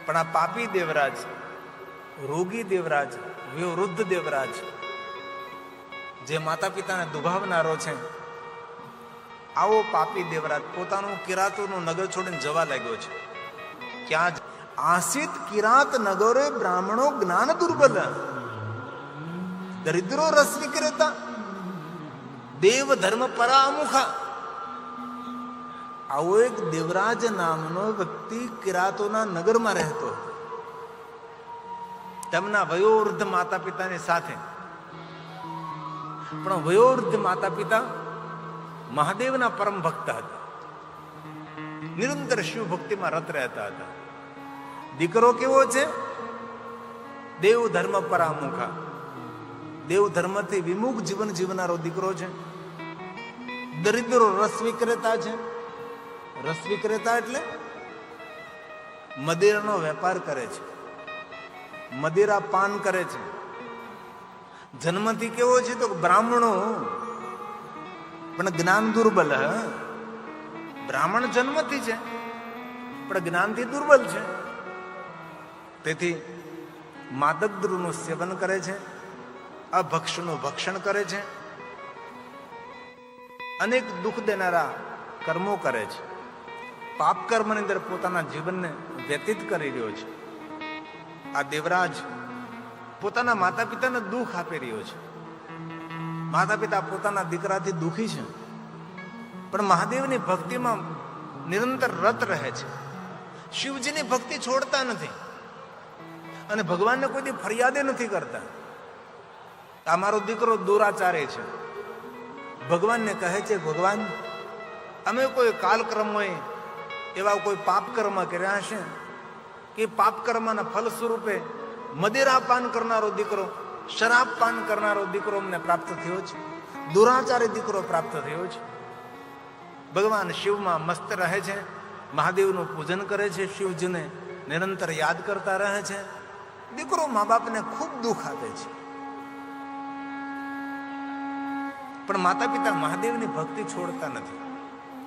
પણ આ પાપી દેવરાજ, રોગી દેવરાજ, વૃદ્ધ દેવરાજ, જે માતા પિતાને દુભાવનારો છે, આવો પાપી દેવરાજ પોતાનું કિરાતોનું નગર છોડીને જવા લાગ્યો છે. ક્યાં? આસિત કિરાત નગરે બ્રાહ્મણો જ્ઞાન દુર્બલ, દરિદ્રો રસ વિક્રેતા, દેવ ધર્મ પરામુખા. આવો એક દેવરાજ નામનો વ્યક્તિ કિરાતોના નગરમાં રહેતો, તેમના વયોવૃદ્ધ માતા પિતાની સાથે. પણ વયોવૃદ્ધ માતા પિતા મહાદેવના પરમ ભક્ત હતા, નિરંતર શિવ ભક્તિમાં રત રહેતા હતા. દીકરો કેવો છે? દેવ ધર્મ પરામુખા, દેવ ધર્મથી વિમુખ જીવન જીવનારો દીકરો છે. દરિદ્રો રસ વિક્રેતા છે. રસ વિક્રેતા એટલે મદિરાનો વેપાર કરે છે, મદિરા પાન કરે છે. જન્મથી કેવો છે? તો બ્રાહ્મણો, પણ જ્ઞાન દુર્બલ. બ્રાહ્મણ જન્મથી છે પણ જ્ઞાનથી દુર્બલ છે. તેથી માદક દ્રવ્યનું સેવન કરે છે, અભક્ષનું ભક્ષણ કરે છે, અનેક દુઃખ દેનારા કર્મો કરે છે. પાપ કર્મની અંદર પોતાના જીવનને વ્યતીત કરી રહ્યો છે. આ દેવરાજ પોતાના માતા પિતાને દુઃખ આપી રહ્યો છે. માતા પિતા પોતાના દીકરાથી દુઃખી છે, પણ મહાદેવની ભક્તિમાં નિરંતર રત રહે છે. શિવજીની ભક્તિ છોડતા નથી અને ભગવાનને કોઈ દી ફરિયાદે નથી કરતા. આ મારો દીકરો દુરાચારે છે. ભગવાનને કહે છે, ભગવાન, અમે કોઈ કાલક્રમોએ એવા કોઈ પાપ કર્મ કર્યા છે કે પાપ કર્મના ફલ સ્વરૂપે મદિરા પાન કરનારો દીકરો, શરાબ પાન કરનારો દીકરો અમને પ્રાપ્ત થયો છે, દુરાચારી દીકરો પ્રાપ્ત થયો છે. ભગવાન શિવમાં મસ્ત રહે છે, મહાદેવનું પૂજન કરે છે, શિવજીને નિરંતર યાદ કરતા રહે છે. દીકરો મા બાપને ખૂબ દુઃખ આપે છે, પણ માતા પિતા મહાદેવની ભક્તિ છોડતા નથી,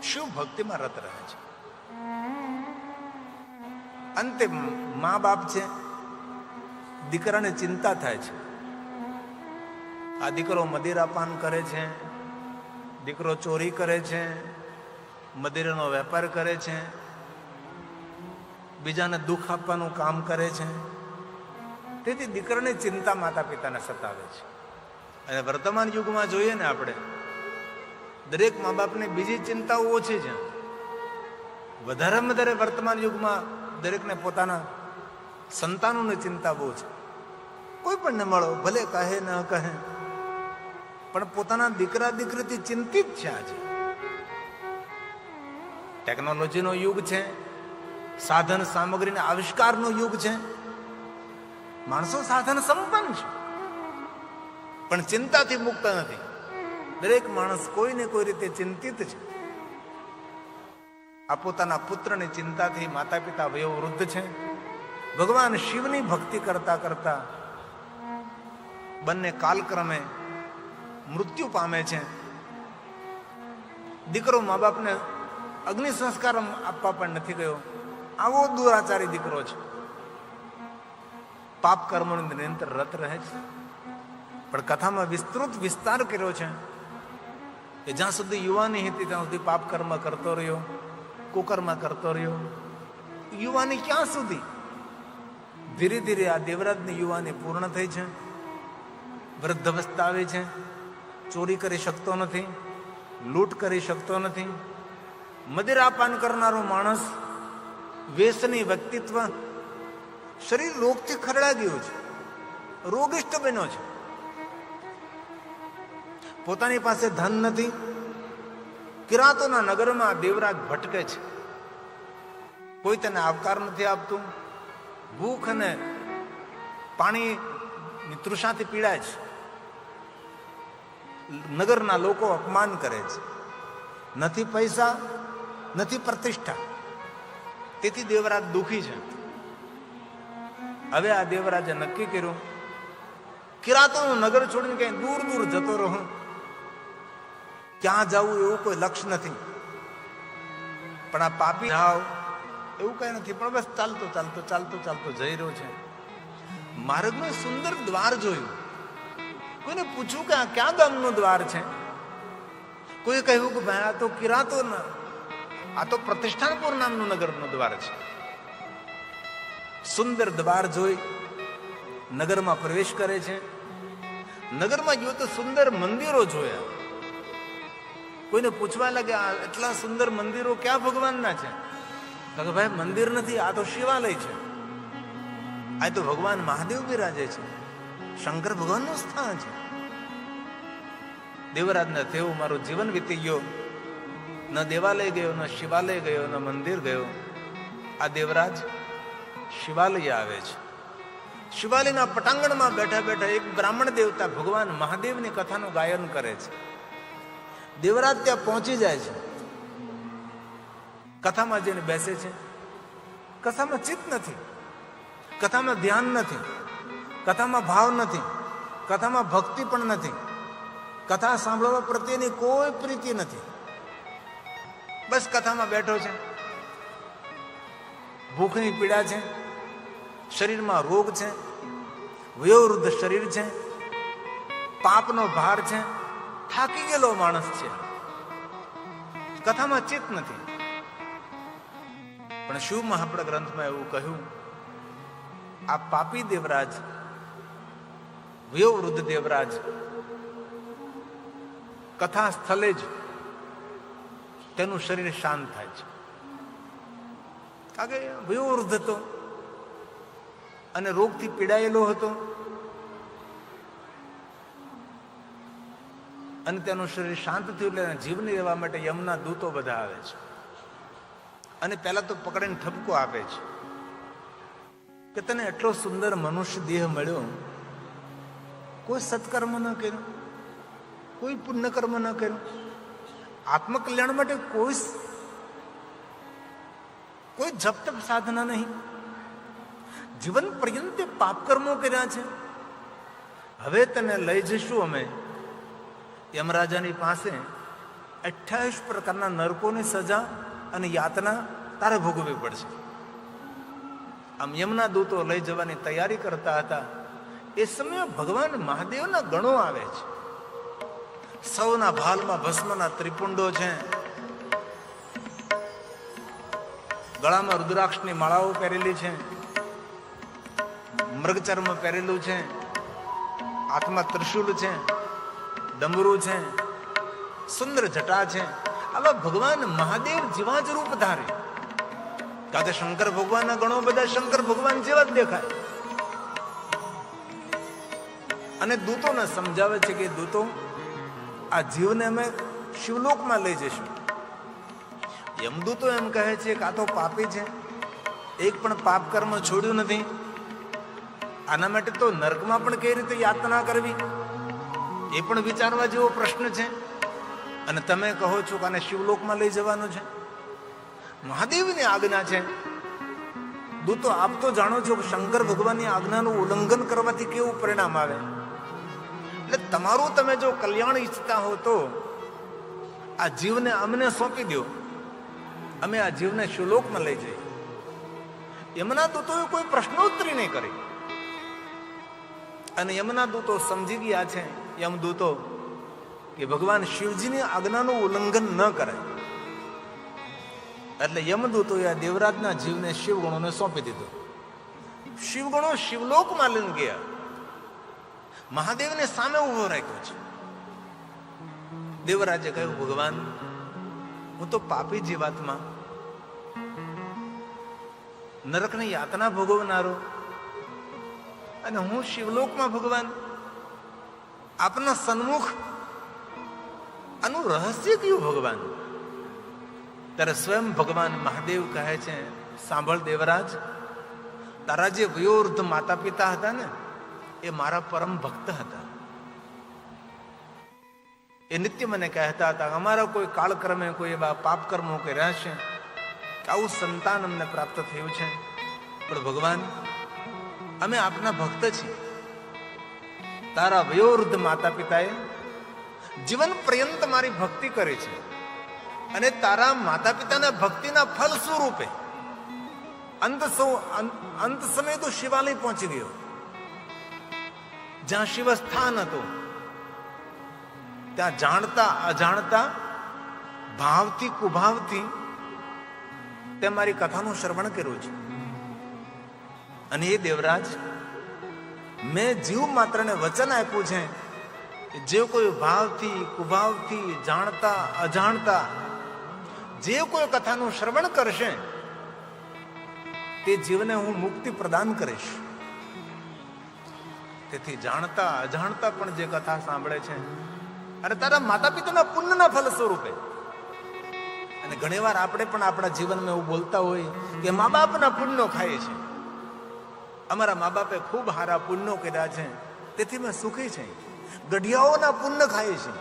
શિવ ભક્તિમાં રત રહે છે. અંતે મા બાપ છે, દીકરાને ચિંતા થાય છે. આ દીકરો મદિરાપાન કરે છે, દીકરો ચોરી કરે છે, મદિરાનો વેપાર કરે છે, બીજાને દુઃખ આપવાનું કામ કરે છે. તેથી દીકરાની ચિંતા માતા પિતાને સતાવે છે. અને વર્તમાન યુગમાં જોઈએ ને આપણે, દરેક મા બાપને બીજી ચિંતાઓ ઓછી છે. વધારેમાં વધારે વર્તમાન યુગમાં દરેકને પોતાના સંતાનોની ચિંતા બહુ છે. કોઈ પણ ન મળો, ભલે કહે ન કહે, પણ પોતાના દીકરા દીકરીથી ચિંતિત છે. આજે ટેકનોલોજીનો યુગ છે, સાધન સામગ્રીના આવિષ્કારનો યુગ છે. માણસો સાધન સંપન્ન છે, પણ ચિંતાથી મુક્ત નથી. દરેક માણસ કોઈને કોઈ રીતે ચિંતિત છે. આ પોતાના પુત્રની ચિંતાથી માતા પિતા વયોવૃદ્ધ છે. ભગવાન શિવની ભક્તિ કરતા કરતા બંને કાલક્રમે મૃત્યુ પામે છે. દીકરો મા બાપને અગ્નિ સંસ્કાર આપવા પણ નથી ગયો. આવો દુરાચારી દીકરો છે, પાપ કર્મોની નિરંતર રત રહે છે. પણ કથામાં વિસ્તૃત વિસ્તાર કર્યો છે કે જ્યાં સુધી યુવાની હતી ત્યાં સુધી પાપ કર્મ કરતો રહ્યો, કુકર્મ કરતો રહ્યો. યુવાની ક્યાં સુધી? ધીરે ધીરે આ દેવરાજની યુવાની પૂર્ણ થઈ છે, વૃદ્ધ અવસ્થા આવી છે. ચોરી કરી શકતો નથી, લૂંટ કરી શકતો નથી. મદિરાપાન કરનારો માણસ, વ્યસની વ્યક્તિત્વ, શરીર રોગથી ખરડા ગયું છે, રોગિષ્ટ બન્યો છે. પોતાની પાસે ધન નથી. કિરાતોના નગરમાં દેવરાજ ભટકે છે, કોઈ તેને આવકાર નથી આપતું. ભૂખ અને પાણીની તૃષાથી પીડાય છે. નગરના લોકો અપમાન કરે છે. નથી પૈસા, નથી પ્રતિષ્ઠા, તેથી દેવરાજ દુઃખી છે. હવે આ દેવરાજે નક્કી કર્યું, કિરાતોનું નગર છોડીને ક્યાંય દૂર દૂર જતો રહું. ક્યાં જવું એવું કોઈ લક્ષ્ય નથી, પણ આ પાપી ભાવ એવું કઈ નથી, પણ બસ ચાલતો ચાલતો ચાલતો ચાલતો જઈ રહ્યો છે. માર્ગનું સુંદર દ્વાર જોયું. કોઈને પૂછ્યું કે આ ક્યાં ગામનું દ્વાર છે? કોઈ કહ્યું કે ભાઈ આ તો કિરાતો, આ તો પ્રતિષ્ઠાનપુર નામનું નગરનું દ્વાર છે. સુંદર દ્વાર જોઈ નગરમાં પ્રવેશ કરે છે. નગરમાં ગયો તો સુંદર મંદિરો જોયા. કોઈને પૂછવા લાગે આ એટલા સુંદર મંદિરો ક્યાં ભગવાનના છે? કે ભાઈ મંદિર નથી, આ તો શિવાલય છે. આ તો ભગવાન મહાદેવ બિરાજે છે, શંકર ભગવાનનું સ્થાન છે. દેવરાજને તેવું મારું જીવન વીતી ગયો, ન દેવાલય ગયો, ન શિવાલય ગયો, ન મંદિર ગયો. આ દેવરાજ શિવાલય આવે છે. શિવાલયના પટાંગણમાં બેઠા બેઠા એક બ્રાહ્મણ દેવતા ભગવાન મહાદેવની કથાનું ગાયન કરે છે. દેવરાજ ત્યાં પહોંચી જાય છે. કથામાં જઈને બેસે છે. કથામાં ચિત્ત નથી, કથામાં ધ્યાન નથી, કથામાં ભાવ નથી, કથામાં ભક્તિ પણ નથી, કથા સાંભળવા પ્રત્યેની કોઈ પ્રીતિ નથી. બસ કથામાં બેઠો છે. ભૂખની પીડા છે, શરીરમાં રોગ છે, વયોવૃદ્ધ શરીર છે, પાપનો ભાર છે, થાકી ગયેલો માણસ છે. કથામાં ચિત્ત નથી. પણ શિવ મહાપ્રદ ગ્રંથમાં એવું કહ્યું, આ પાપી દેવરાજ, વયોવૃદ્ધ દેવરાજ કથા સ્થળે જ તેનું શરીર શાંત થાય છે. કારણ કે વયોવૃદ્ધ હતો અને રોગથી પીડાયેલો હતો અને તેનું શરીર શાંત થયું એટલે જીવની રહેવા માટે યમના દૂતો બધા આવે છે અને પહેલા તો પકડીને ઠપકો આપે છે કે તને એટલો સુંદર મનુષ્ય દેહ મળ્યો, કોઈ સત્કર્મ ન કર્યું, કોઈ પુણ્યકર્મ ન કર્યું, આત્મકલ્યાણ માટે કોઈ જપ તપ સાધના નહીં, જીવન પર્યંત પાપ કર્મો કર્યા છે. હવે તને લઈ જઈશું અમે યમરાજાની પાસે. 28 પ્રકારના નરકોની સજા અને યાતના તારે ભોગવવી પડશે. આમ યમના દૂતો લઈ જવાની તૈયારી કરતા હતા. એ સમયે ભગવાન મહાદેવના ગણો આવે છે. સૌના ભાલમાં ભસ્મના ત્રિપુંડો છે, ગળામાં રુદ્રાક્ષની માળાઓ પહેરેલી છે, મૃગચર્મ પહેરેલું છે, હાથમાં ત્રિશૂલ છે, ડમરું છે, સુંદર જટા છે. આવા ભગવાન મહાદેવ જેવા જ રૂપ ધારે. કારણ કે શંકર ભગવાનના ગણો બધા શંકર ભગવાન જેવા જ દેખાય. અને દૂતોને સમજાવે છે કે દૂતો, આ જીવને અમે શિવલોકમાં લઈ જઈશું. યમદૂતો એમ કહે છે કે આ તો પાપી છે, એક પણ પાપ કર્મ છોડ્યું નથી, આના માટે તો નર્કમાં પણ કઈ રીતે યાતના કરવી એ પણ વિચારવા જેવો પ્રશ્ન છે. અને તમે કહો છો કે આને શિવલોકમાં લઈ જવાનું છે. મહાદેવની આજ્ઞા છે. દૂતો આપ તો જાણો છો કે શંકર ભગવાનની આજ્ઞાનું ઉલ્લંઘન કરવાથી કેવું પરિણામ આવે. એટલે તમારું તમે જો કલ્યાણ ઈચ્છતા હો તો આ જીવને અમને સોંપી દો, અમે આ જીવને શિવલોકમાં લઈ જઈએ. યમના દૂતોએ કોઈ પ્રશ્નોત્તરી નહીં કરી. અને યમના દૂતો સમજી ગયા છે, યમદૂતો, કે ભગવાન શિવજીની આજ્ઞાનું ઉલ્લંઘન ન કરાય. એટલે યમદૂતોએ આ દેવરાજના જીવને શિવગણોને સોંપી દીધો. શિવગણો શિવલોકમાં લઈને ગયા. મહાદેવને સામે ઉભો રાખ્યો છે. દેવરાજે કહ્યું, ભગવાન, હું તો પાપી જીવાત્મા, નરકની યાતના ભોગવનારો, અને હું શિવલોકમાં ભગવાન આપના સન્મુખ, આનું રહસ્ય કયું ભગવાન? ત્યારે સ્વયં ભગવાન મહાદેવ કહે છે, સાંભળ દેવરાજ, તારા જે વયોવૃદ્ધ માતા પિતા હતા ને, એ મારા પરમ ભક્ત હતા. એ નિત્ય મને કહેતા હતા, અમારા કોઈ કાળક્રમે કોઈ એવા પાપ કર્મો કર્યા છે કે આવું સંતાન અમને પ્રાપ્ત થયું છે. પણ ભગવાન, અમે આપના ભક્ત છીએ. તારા વયોવૃદ્ધ માતા પિતાએ જીવન પર્યંત મારી ભક્તિ કરી છે, અને તારા માતા પિતાના ભક્તિના ફલ સ્વરૂપે અંત સમય તો શિવાલય પહોંચી ગયો, જ્યાં શિવ સ્થાન હતું. ત્યાં જાણતા અજાણતા, ભાવથી કુભાવથી તે મારી કથાનું શ્રવણ કર્યું છે. અને એ દેવરાજ, મેં જીવ માત્રને વચન આપ્યું છે કે જે કોઈ ભાવથી કુભાવથી, જાણતા અજાણતા જે કોઈ કથાનું શ્રવણ કરશે તે જીવને હું મુક્તિ પ્રદાન કરીશ. તેથી જાણતા અજાણતા પણ જે કથા સાંભળે છે, અને તારા માતા પિતાના પુણ્યના ફલ સ્વરૂપે. અને ઘણી વાર આપણે પણ આપણા જીવનમાં એવું બોલતા હોય કે મા બાપના પુણ્યો ખાઈએ છે. અમારા મા બાપે ખૂબ સારા પુણ્યો કર્યા છે, તેથી મેં સુખી છે. ગઢિયાઓના પુણ્ય ખાઈએ છે,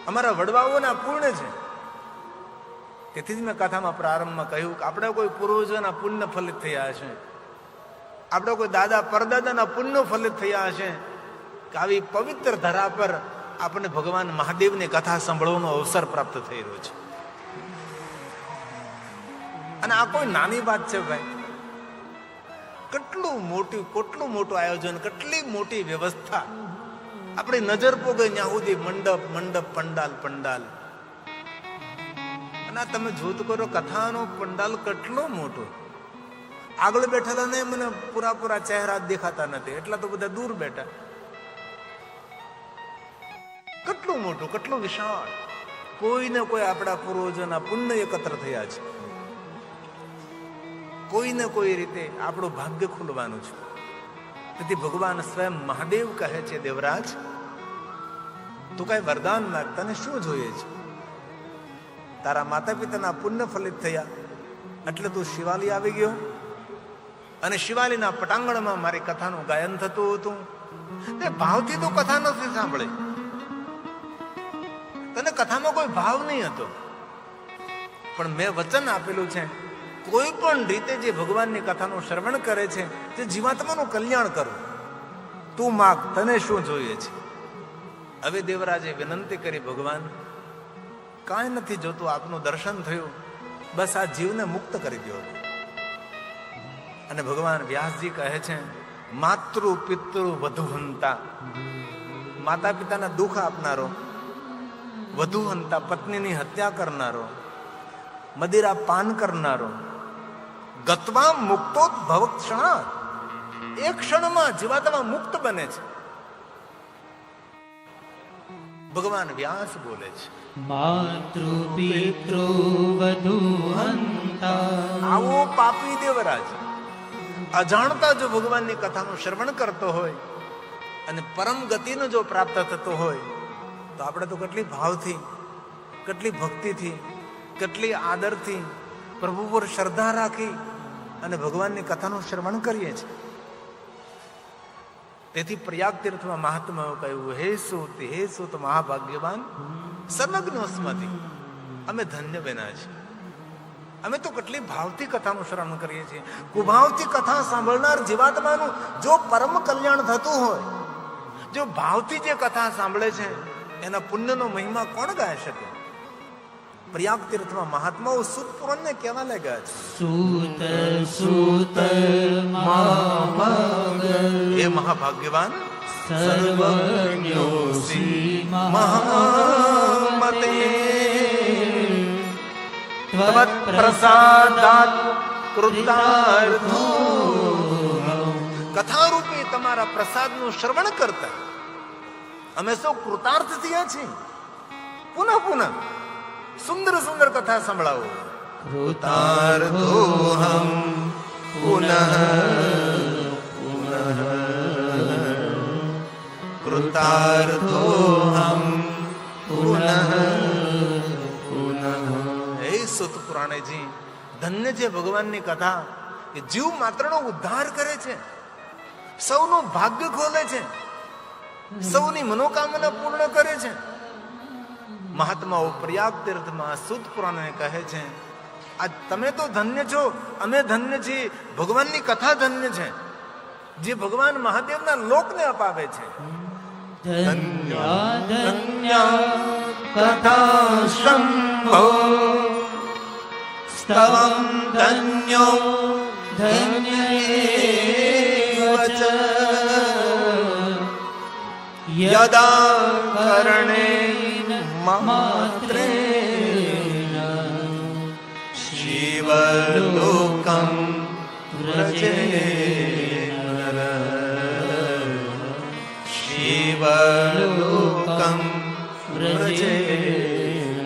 અમારા વડવાઓના પુણ્ય છે. તેથી જ મેં કથામાં પ્રારંભમાં કહ્યું કે આપણે કોઈ પૂર્વજોના પુણ્ય ફલિત થયા હશે, આપણે કોઈ દાદા પરદાદાના પુણ્ય ફલિત થયા હશે કે આવી પવિત્ર ધરા પર આપણને ભગવાન મહાદેવની કથા સાંભળવાનો અવસર પ્રાપ્ત થઈ રહ્યો છે. અને આ કોઈ નાની વાત છે ભાઈ. કેટલું મોટું આયોજન, કેટલી મોટી વ્યવસ્થા. આપણી નજર પોગે ત્યાં સુધી મંડપ પંડાલ. અને તમે જોત કરો, કથાનો પંડાલ કેટલો મોટો. આગળ બેઠેલા ને મને પૂરા ચહેરા દેખાતા નથી, એટલા તો બધા દૂર બેઠા. કેટલું મોટું, કેટલું વિશાળ. કોઈને કોઈ આપણા પૂર્વજોના પુણ્ય એકત્ર થયા છે. કોઈને કોઈ રીતે આપણું ભાગ્ય ખુલવાનું છે. તેથી ભગવાન સ્વયં મહાદેવ કહે છે, દેવરાજ તું કઈ વરદાન માંગ, તને શું જોઈએ છે? તારા માતા પિતાના પુણ્ય ફલિત થયા એટલે તું શિવાલય આવી ગયો, અને શિવાલયના પટાંગણમાં મારી કથાનું ગાયન થતું હતું. તે ભાવથી તો કથા નથી સાંભળે, તને કથામાં કોઈ ભાવ નહીં હતો. પણ મેં વચન આપેલું છે, કોઈ પણ રીતે જે ભગવાનની કથાનું શ્રવણ કરે છે તે જીવાત્માનું કલ્યાણ કરો. તું માગ, તને શું જોઈએ છે? હવે દેવરાજે વિનંતી કરી, ભગવાન કાંઈ નથી જોતું, આપનું દર્શન થયું, બસ આ જીવને મુક્ત કરી દો. અને ભગવાન વ્યાસજી કહે છે, માતૃ પિતૃ વધુહંતા, માતા પિતાના દુઃખ આપનારો, વધુહંતા પત્નીની હત્યા કરનારો, મદિરા પાન કરનારો, ગત્વા મુક્તોદ્ભવ ક્ષણાત, એક ક્ષણમાં જીવાત્મા મુક્ત બને છે. ભગવાન વ્યાસ બોલે છે, માતૃ પિતૃ વધુહંતા. આવો પાપી દેવરાજ અજાણતા જો ભગવાનની કથાનું શ્રવણ કરતો હોય અને પરમ ગતિનો જો પ્રાપ્ત થતો હોય, તો આપણે તો કેટલી ભાવથી, કેટલી ભક્તિથી, કેટલી આદરથી, પ્રભુ પર શ્રદ્ધા રાખી અને ભગવાનની કથાનું શ્રવણ કરીએ છીએ. તેથી પ્રયાગ તીર્થમાં મહાત્માઓ કહ્યું, હે સૂત મહાભાગ્યવાન સર્વજ્ઞો સ્મતિ, અમે ધન્ય બન્યા છીએ. અમે તો કેટલી ભાવથી કથાનું શ્રવણ કરીએ છીએ. કુભાવથી કથા સાંભળનાર જીવાત્માનું જો પરમ કલ્યાણ થતું હોય, જો ભાવથી જે કથા સાંભળે છે એના પુણ્યનો મહિમા કોણ ગાય શકે? પ્રયાગ તીર્થમાં મહાત્માઓ સૂત પુરાણને કહેવા લાગ્યા છે, સૂત હે મહાભાગ્યવાન સર્વજ્ઞોસી મહામતે ત્વત્પ્રસાદાત કૃતાર્થો. કથારૂપી તમારા પ્રસાદનું શ્રવણ કરતા અમે સૌ કૃતાર્થ થયા છીએ. પુનઃ સુંદર કથા સંભળાવો. કૃતાર્થોહમ પુનઃ કૃતાર્થોહમ પુનઃ. હે સુત પુરાણેજી, ધન્ય છે ભગવાનની કથા કે જીવ માત્રનો ઉદ્ધાર કરે છે, સૌનું ભાગ્ય ખોલે છે, સૌની મનોકામના પૂર્ણ કરે છે. મહાત્માઓ પ્રયાગ તીર્થમાં સૂત પુરાણને કહે છે, આ તમે તો ધન્ય છો, અમે ધન્ય છીએ. ભગવાનની કથા ધન્ય છે, જે ભગવાન મહાદેવના લોકને અપાવે છે. ધન્ય ધન્ય કથા શંભો સ્તવં ધન્યો ધન્ય એવ ચ યદા કરણેન માત્રેણ શિવલોકં વ્રજેન શિવલોકં વ્રજેન.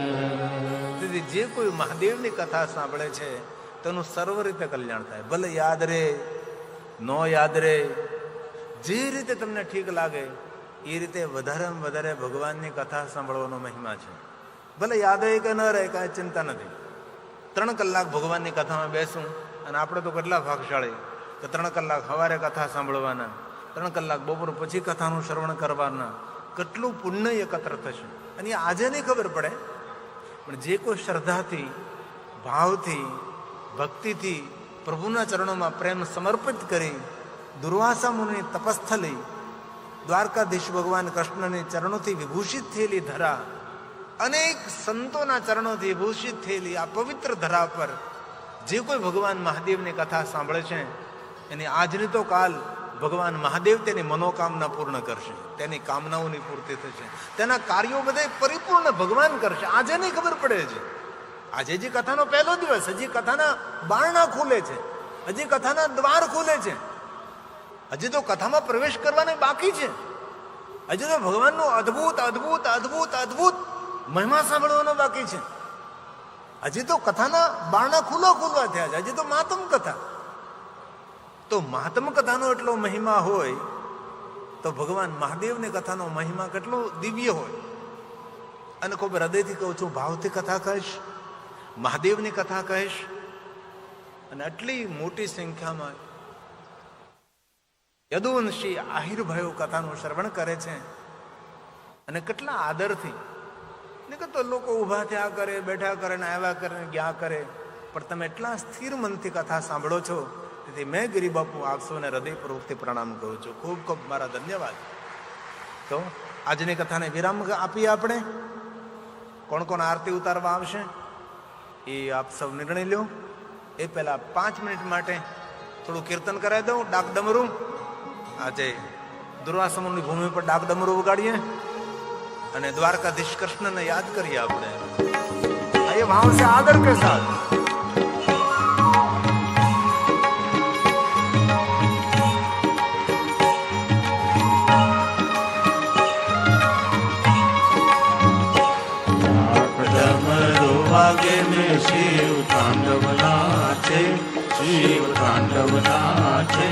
તેથી જે કોઈ મહાદેવની કથા સાંભળે છે તેનું સર્વ રીતે કલ્યાણ થાય. ભલે યાદ રે ન યાદ રે, જે રીતે તમને ઠીક લાગે એ રીતે વધારેમાં વધારે ભગવાનની કથા સાંભળવાનો મહિમા છે. ભલે યાદ રહે કે ન રહે, કાંઈ ચિંતા નથી. 3 કલાક ભગવાનની કથામાં બેસું, અને આપણે તો કેટલા ભાગશાળી કે 3 કલાક સવારે કથા સાંભળવાના, 3 કલાક બપોર પછી કથાનું શ્રવણ કરવાના. કેટલું પુણ્ય એકત્ર થશે. અને એ આજે નહીં ખબર પડે, પણ જે કોઈ શ્રદ્ધાથી, ભાવથી, ભક્તિથી પ્રભુના ચરણોમાં પ્રેમ સમર્પિત કરી દુર્વાસા મુનિની તપસ્થલી, દ્વારકાધીશ ભગવાન કૃષ્ણની ચરણોથી વિભૂષિત થયેલી ધરા, અનેક સંતોના ચરણોથી વિભૂષિત થયેલી આ પવિત્ર ધરા પર જે કોઈ ભગવાન મહાદેવની કથા સાંભળે છે એની આજની તો કાલ ભગવાન મહાદેવ તેની મનોકામના પૂર્ણ કરશે, તેની કામનાઓની પૂર્તિ થશે, તેના કાર્યો બધા પરિપૂર્ણ ભગવાન કરશે. આજે નહીં ખબર પડે છે. આજે જે કથાનો પહેલો દિવસ, હજી કથાના બારણા ખુલે છે, હજી કથાના દ્વાર ખુલે છે, હજી તો કથામાં પ્રવેશ કરવાને બાકી છે. હજી તો ભગવાનનો અદ્ભુત અદ્ભુત અદ્ભુત અદ્ભુત મહિમા સાંભળવાનો બાકી છે. હજી તો કથાના બારણા ખુલવા થયા છે. હજી તો માતમ કથા. તો માતમ કથાનો એટલો મહિમા હોય તો ભગવાન મહાદેવની કથાનો મહિમા કેટલો દિવ્ય હોય. અને ખૂબ હૃદયથી કહું છું, ભાવથી કથા કહીશ, મહાદેવની કથા કહીશ. અને આટલી મોટી સંખ્યામાં યદુવંશી આહિરભાઈઓ કથાનું શ્રવણ કરે છે, અને કેટલા આદરથી. નહીં તો લોકો ઊભા થયા કરે, બેઠા કરે, ને આવ્યા કરે, ને ગયા કરે, પણ તમે એટલા સ્થિર મનથી કથા સાંભળો છો. તેથી મેં ગિરિબાપુ આપ સૌને હૃદયપૂર્વકથી પ્રણામ કરું છું. ખૂબ ખૂબ મારા ધન્યવાદ. તો આજની કથાને વિરામ આપીએ આપણે. કોણ કોણ આરતી ઉતારવા આવશે એ આપ સૌ નિર્ણય લો. એ પહેલા 5 મિનિટ માટે થોડું કીર્તન કરાવી દઉં, ડાક ડમરું. આજે દુર્વાસમુનિની ભૂમિ પર ડાક ડમરું વગાડીએ અને દ્વારકાધીશ કૃષ્ણને યાદ કરીએ આપણે. ये भाव से आदर के साथ वागे में शिव तांडव नाचे, शिव तांडव नाचे,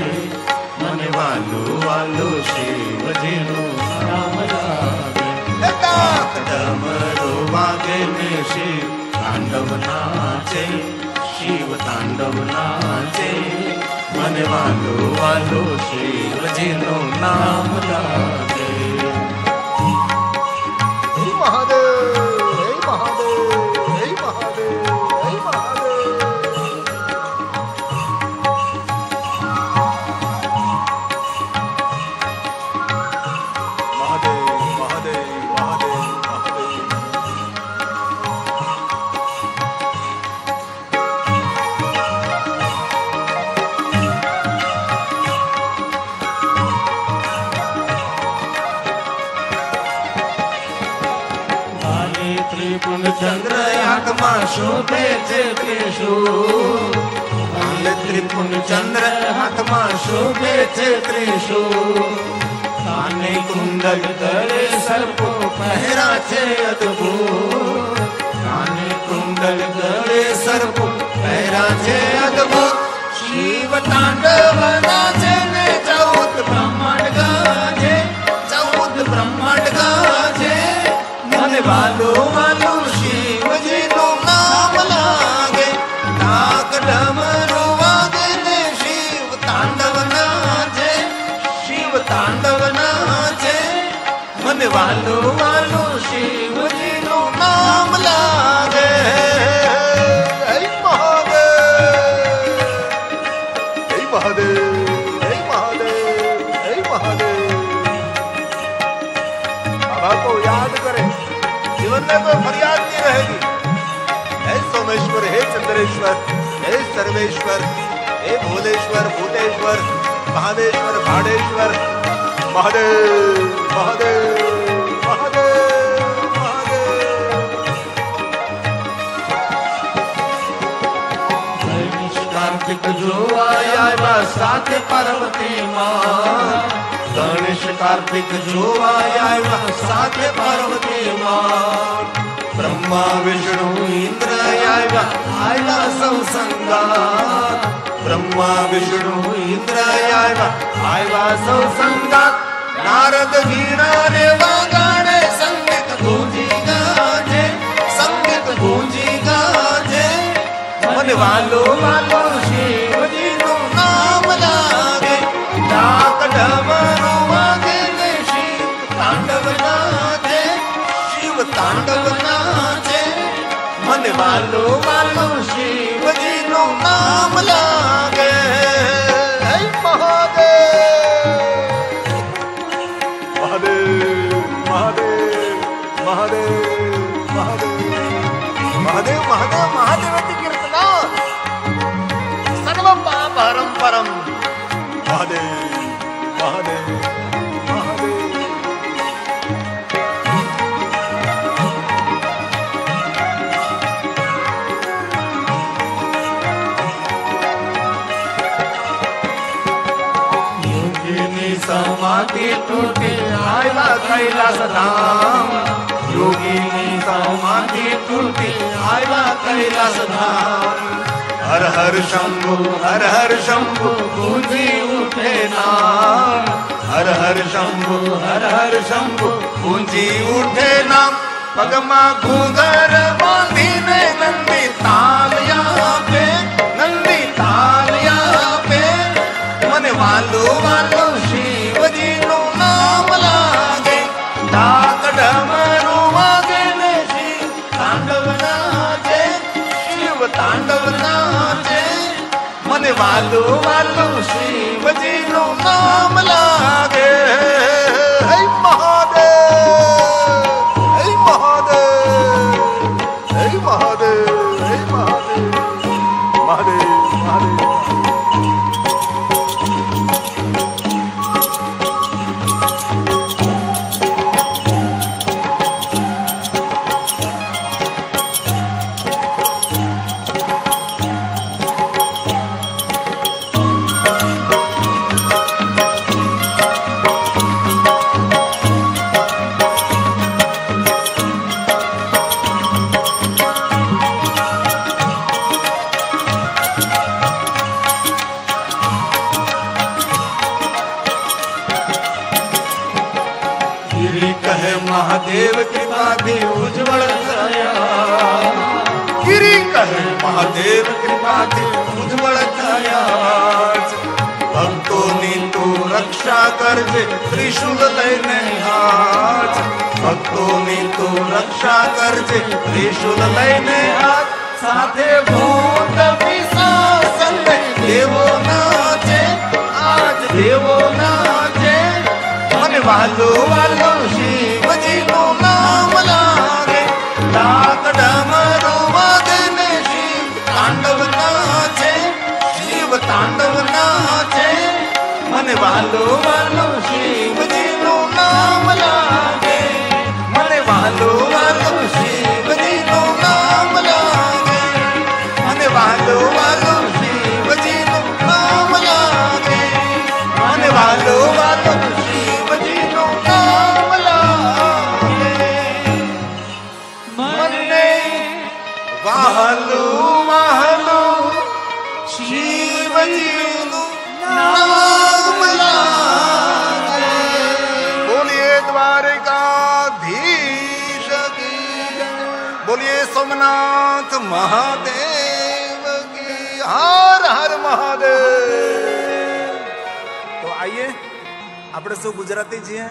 मने वालू वालू शिव जीनु नाम लागे. डमरू वागे में शिव तांडव नाचे, शिव तांडव नाचे, मने वालू वालू शिव जीनु नाम लागे. चंद्र आत्मा शोभे છે ત્રિશૂળ, ત્રિપુણ ચંદ્ર હાથમાં શોભે છે ત્રિશૂળ, કાને કુંડલ ગળે સર્પો પહેરા છે અદ્ભુત, કાને કુંડલ ગળે સર્પો પહેરા છે અદ્ભુત. શિવ તાંડવ નાચે ને 14 બ્રહ્માંડ ગાજે, 14 બ્રહ્માંડ ગાજે, મને વાલો વાલો શિવજીનું નામ લાગે. ડાક ડમરૂ વાગે ને શિવ તાંડવ નાચે, શિવ તાંડવ નાચે, મને વાલો વાલો શિવજીનું નામ લાગે. હે મહાદેવ, હે મહાદેવ, હે મહાદેવ, હે મહાદેવ. बाबा को याद करें, जीवन में कोई फरियाद नहीं रहेगी. हे सोमेश्वर, हे चंद्रेश्वर, हे सर्वेश्वर, હે ભોલેશ્વર ભૂતેશ્વર મહાદેશ્વર ભાડેશ્વર મહાદેવ મહાદેવ મહાદેવ મહાદેવ કાર્તિક જોવા આવ્યા સાથે પાર્વતી માં ગણેશ કાર્તિક જોવા આવ્યા સાથે પાર્વતી માં બ્રહ્મા વિષ્ણુ ઇન્દ્ર આવ્યા સૌ સંગાત બ્રહ્મા વિષ્ણુ ઇન્દ્ર આવ્યા સૌ સંગાત નારદ વીણા ને વગાડે સંગીત ગુંજી ગાજે સંગીત ગુંજી ગાજે મન વાલો વાલો શિવજી નું નામ લાગે ડાક ડમરૂ વાગે ને શિવ તાંડવ નાચે શિવ તાંડવ નાચે મન વાલો વાલો શિવજી નું નામ લાગે હે મહાદેવ મહાદેવ મહાદેવ મહાદેવ મહાદેવ મહાદેવ મહાદેવ કીર્તના સર્વ પાપહરમ પરમ મહાદેવ મહાદેવ મહાદેવ સમાધિ તૂટી આવ્યા કૈલાસ ધામ યોગીની સમાધિ તૂટી આવ્યા કૈલાસ ધામ હર હર શંભુ ગુંજી ઉઠે નામ હર હર શંભુ ગુંજી ઉઠે નામ પગમાં ઘૂંઘર બાંધીને નંદી તાલિયા પે નંદી તાલિયા પે મને વાલો વાલો શિવજી નું નામ લાગે ડાક ડમરૂ વાગે ને શિવ તાંડવ નાચે શિવ તાંડવ નાચે મને વાલો વાલો શિવજી નું નામ લાગે હે મહાદેવ હે મહાદેવ હે મહાદેવ હે મહાદેવ મહાદેવ મહાદેવ મહાદેવ કૃપાથી ઉજ્જવળ થયા ગિરી કહે મહાદેવ કૃપાથી ઉજ્જવળ થયા ભક્તોની તું રક્ષા કરજે ત્રિશુલ લઈને હાથ ભક્તોની તું રક્ષા કરજે ત્રિશુલ લઈને હાથ સાથે ભૂત પિશાચ દેવો નાચે આજ દેવો નાચે મને વાલો વાલો શિવજી નું નામ લાગે ડાક ડમરૂ વાગે ને શિવ તાંડવ નાચે શિવ તાંડવ નાચે મને વાલો વાલો શિવજી નું નામ લાગે મને વાલો વાલો શિવજી નું નામ લાગે મને વાલો વાલો શિવજી નું નામ લાગે મને વાલો વાલો શિવજી નું નામ લાગે મને વાલો વાલો શિવજી નું નામ લાગે બોલીએ દ્વારકાધીશ કી જય બોલીએ સોમનાથ મહાદેવ કી હર હર મહાદેવ તો આઈએ આપણે સૌ ગુજરાતી છીએ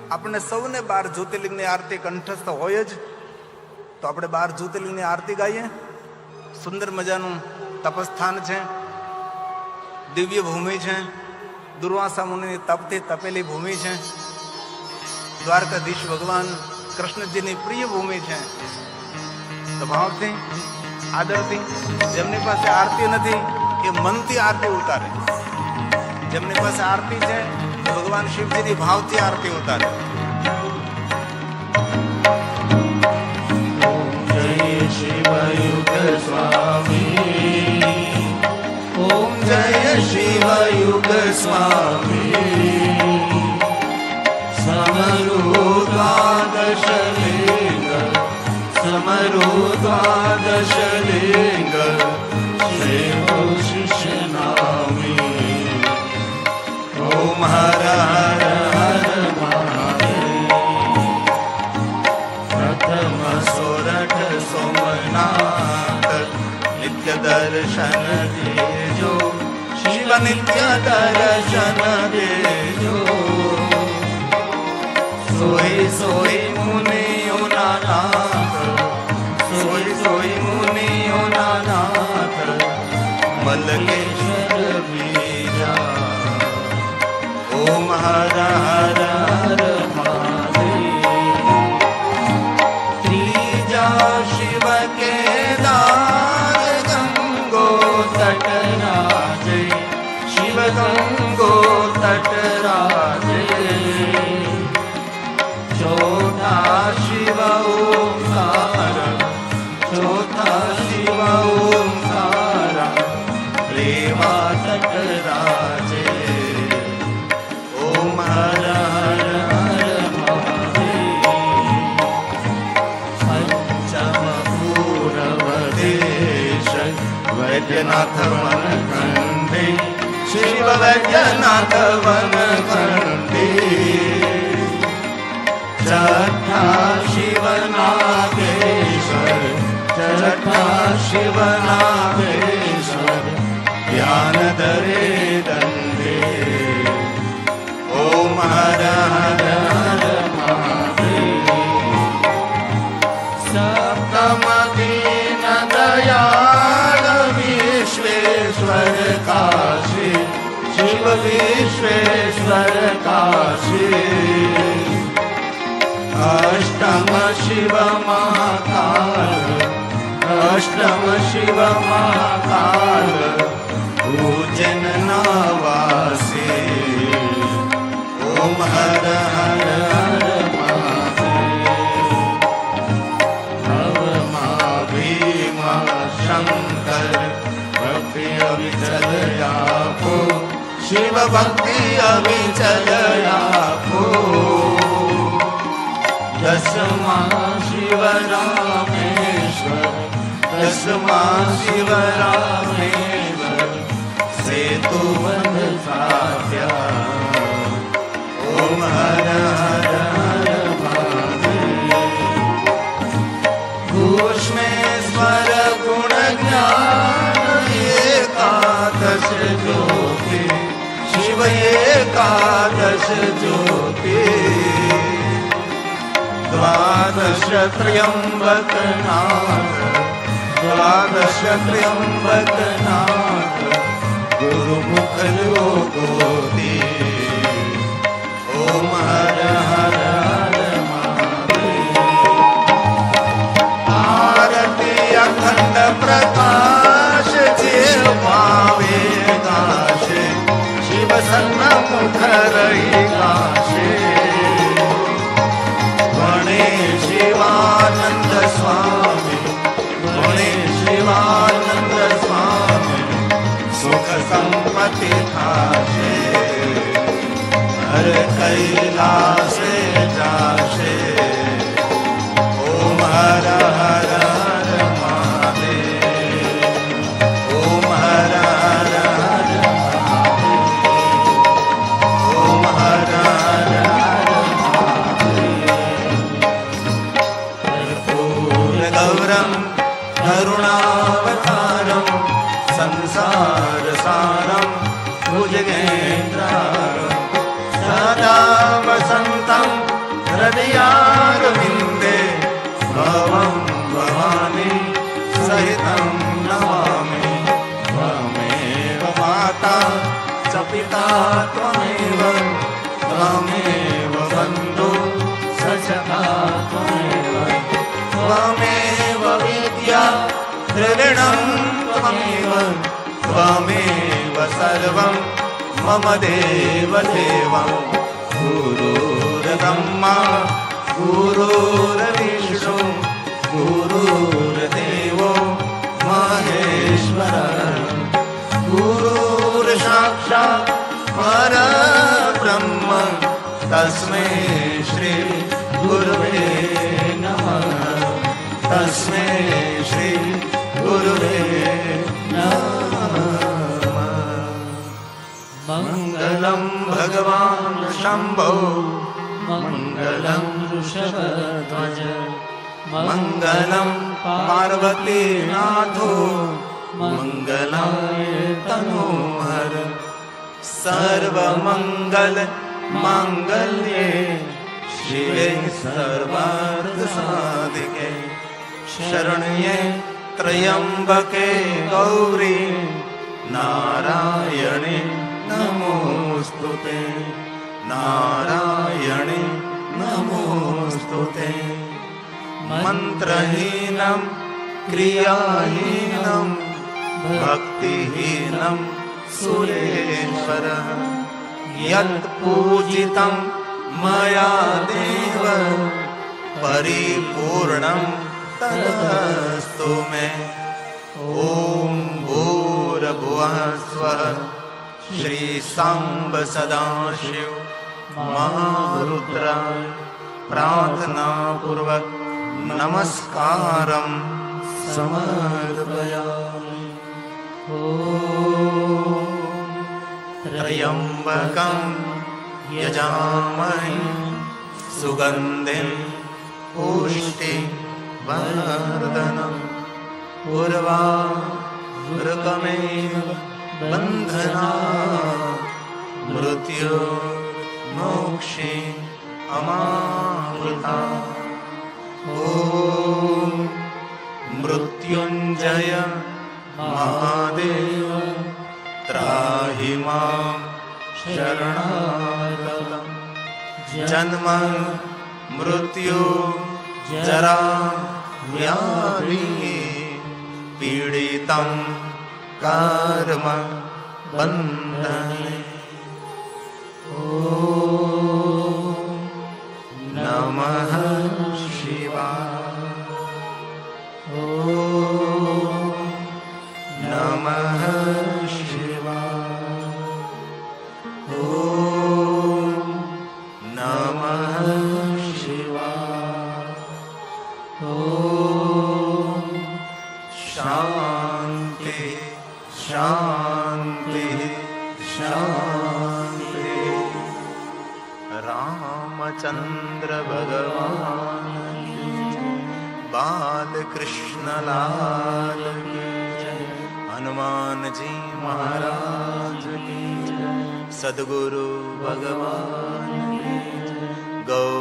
આપણને સૌને 12 જ્યોતિર્લિંગની આરતી કંઠસ્થ હોય જ તો આપણે 12 જ્યોતિર્લિંગની આરતી ગાઈએ સુંદર મજાનું તપસ્થાન છે દિવ્ય ભૂમિ છે દુર્વાસા મુનિની તપથી તપેલી ભૂમિ છે દ્વારકાધીશ ભગવાન કૃષ્ણજીની પ્રિય ભૂમિ છે તો ભાવથી આદરથી જેમની પાસે આરતી નથી એ મનથી આરતી ઉતારે. જેમની પાસે આરતી છે ભગવાન શિવજીની ભાવથી આરતી ઉતારે. જય શિવયુગ સ્વામી, ઓમ જય શિવયુગ સ્વામી. સમરૂ દ્વાદશ લિંગ, સમરૂ દ્વાદશ લિંગ, શિવ શિષ્ય નામી. ઓમ હર હર હર મહાદેવ. પ્રથમ સોરઠ સોમનાથ, નિત્ય દર્શન દેજો શિવ નિત્ય દર્શન દેજો. સોય સોય મુનિઓના નાથ, સોય સોય મુનિઓના નાથ, મલકેશ્વર બીજા. ઓમ હર હર હર મહાદેવ. ત્રીજા શિવ કે દાસ ગંગો તટ રાજે, શિવ ગંગો તટ રાજે. ચોથા શિવ ઓમકાર, ચોથા શિવ ઓમકાર, રેવા તટ રાજે. ઓમ હર હર હર મહાદેવ. પંચમ પૂરવ દેશ, વૈદ્યનાથ વનખંડે, શિવ વૈદ્યનાથ વનખંડે. છઠ્ઠા શિવ નાગેશ્વર, છઠ્ઠા શિવ નાગેશ્વર, ધ્યાન ધરે દંડે. ઓમ હર હર હર મહાદેવ. સપ્તમ દીન દયાળ વિશ્વેશ્વર કાશી, શિવ વિશ્વેશ્વર કાશી. અષ્ટમ શિવ મહાકાલ, અષ્ટમ શિવ મહાકાલ, ઉજ્જૈન નવાસી. ઓમ હર હર હર મહાદેવ. ભવમાં ભીમ શંકર, ભક્તિ અવિચલ આપો, શિવ ભક્તિ અવિચલ આપો. દસમા શિવ રામેશ્વર, દસમા શિવ રામેશ્વર, સેતુ બંધ સાધ્યા. ઓમ હર હર હર મહાદેવ. ઘોષમેશ્વર ગુણ જ્ઞાન એકાદશ જ્યોતિ, શિવ એકાદશ જ્યોતિ. દ્વાદશ ત્ર્યંબક નાથ, દ્વાદશ ત્ર્યંબક નાથ, ગુરુમુખ યોગોતિ. ઓમ હર હર હર મહાદેવ. આરતી અખંડ પ્રકાશ જે પાવે ગાશે, શિવ સન્મુખ રહી ગાશે. ભણે શિવાનંદ સ્વામી, ભણે શિવાનંદ સ્વામી, સુખ સંપત્તિ થાશે. હર કૈલાસે જાશે. ઓમ હર હર હર મહાદેવ. ઓમ હર હર હર મહાદેવ. ઓમ હર હર ગૌરમ કરુણાવતારમ, સંસાર સારમ ભુજગેન્દ્રારમ, સદા વસંતમ હૃદયારવિંદે, ભવમ ભવાની સહિતમ નમામિ. ત્વમેવ માતા ચ પિતા ત્વમેવ, ત્વમેવ બંધુ સખા ત્વમેવ, ત્વમેવ વિદ્યા દ્રવિણમ ત્વમેવ, त्वमेव सर्वं मम देवदेवं गुरुर्ब्रह्मा गुरुर्विष्णु गुरुर्देवो महेश्वरः गुरुर्साक्षात् परब्रह्म तस्मै श्री गुरुवे नमः तस्मै श्री गुरुवे नमः मंगलं भगवान् शंभो मंगलं वृषभध्वज मंगलं पार्वतीनाथो मंगलाय तनोहर सर्वमंगल मांगल्ये शिवे सर्वार्थसाधिके शरण्ये त्र्यंबके गौरी नारायणे नमोस्तुते नारायणे नमोस्तुते मंत्रहीनं क्रियाहीनं भक्तिहीनं सुरेश्वरः यत्पूजितं मया देव परिपूर्णं तदस्तु मे ॐ भूर्भुवः स्वः श्री सांब सदाशिव महारुद्राय प्रार्थना पूर्वक नमस्कारं समर्पयामि। त्र्यंबकं यजामहे सुगन्धिं पुष्टिवर्धनम् उर्वारुकमेव बन्धनात् मृत्युर्मोक्षे अमामृतात् ॐ मृत्युञ्जय महादेव त्राहि मां शरणागतं जन्म मृत्यु जरा व्याधि पीडितं कर्म बन्धने ॐ नमः शिवाय ॐ नमः शिवाय ॐ नमः शिवाय ॐ शान्ति शान्ति शान्ति। रामचंद्र भगवान की जय, बालकृष्ण लाल की जय, हनुमान जी महाराज की जय, सद्गुरु भगवान की जय, गौ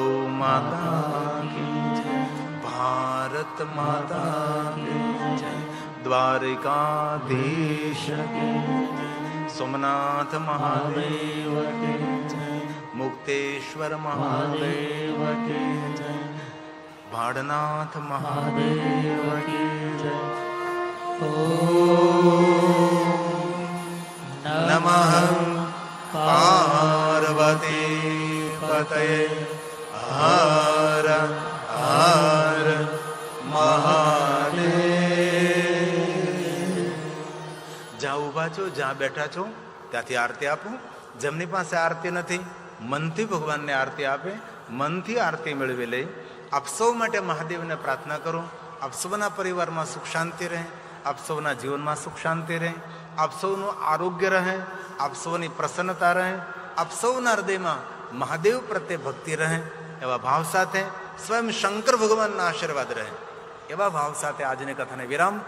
माता की जय, भारत माता की जय, द्वारिकाधीश की जय, सोमनाथ महादेव की जय, मुक्तेश्वर महादेव की जय, भाड़नाथ महादेव की जय। नमः पार्वती पतये हर हर महादेव। જ્યાં ઊભા છો જ્યાં બેઠા છો ત્યાંથી આરતી આપો. જેમની પાસે આરતી નથી મનથી ભગવાનને આરતી આપે, મનથી આરતી મેળવી લે. આપ સૌ માટે મહાદેવને પ્રાર્થના કરો. આપ સૌના પરિવારમાં સુખ શાંતિ રહે, આપ સૌના જીવનમાં સુખ શાંતિ રહે, આપ સૌનું આરોગ્ય રહે, આપ સૌની પ્રસન્નતા રહે, આપ સૌના હૃદયમાં મહાદેવ પ્રત્યે ભક્તિ રહે. એવા ભાવ સાથે સ્વયં શંકર ભગવાનના આશીર્વાદ રહે. એવા ભાવ સાથે આજની કથાને વિરામ.